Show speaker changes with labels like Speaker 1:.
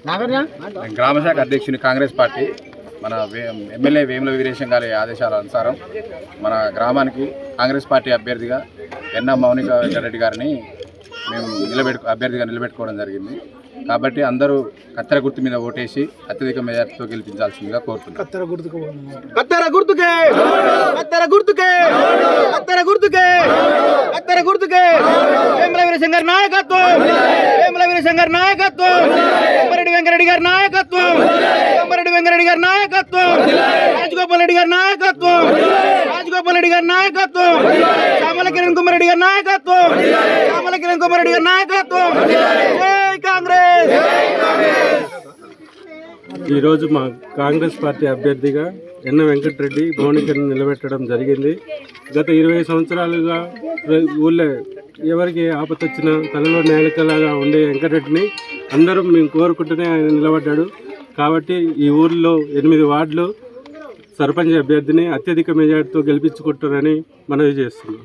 Speaker 1: గ్రామశాఖ అధ్యక్షుని కాంగ్రెస్ పార్టీ మన ఎమ్మెల్యే వేముల వీరేశం గారి ఆదేశాల అనుసారం మన గ్రామానికి కాంగ్రెస్ పార్టీ అభ్యర్థిగా ఎన్న మౌనిక వెంకటరెడ్డి గారిని మేము అభ్యర్థిగా నిలబెట్టుకోవడం జరిగింది. కాబట్టి అందరూ కత్తెర గుర్తు మీద ఓటేసి అత్యధిక మెజార్టీతో గెలిపించాల్సిందిగా కోరుతున్నాం.
Speaker 2: వేముల వీరేశం గారి నాయకత్వం, వేముల వీరేశం గారి నాయకత్వం, కొమరెడ్డి వెంకరెడ్డి గారి నాయకత్వం, కొమరెడ్డి వెంకరెడ్డి గారి నాయకత్వం, రాజగోపాల్ రెడ్డి గారి నాయకత్వం, రాజగోపాల్ రెడ్డి గారి నాయకత్వం, శ్యామల కిరణ్ కుమారెడ్డి గారి నాయకత్వం, శ్యామల కిరణ్ కుమారెడ్డి గారి నాయకత్వం. జై కాంగ్రెస్.
Speaker 3: ఈరోజు మా కాంగ్రెస్ పార్టీ అభ్యర్థిగా ఎన్న వెంకటరెడ్డి మౌనికను నిలబెట్టడం జరిగింది. గత 20 సంవత్సరాలుగా ఊళ్ళో ఎవరికి ఆపత వచ్చినా తలలో నేలకలాగా ఉండే వెంకటరెడ్డిని అందరం మేము కోరుకుంటూనే ఆయన నిలబడ్డాడు. కాబట్టి ఈ ఊళ్ళో 8 వార్డులు సర్పంచ్ అభ్యర్థిని అత్యధిక మెజార్టీతో గెలిపించుకుంటారని మనవి చేస్తున్నాం.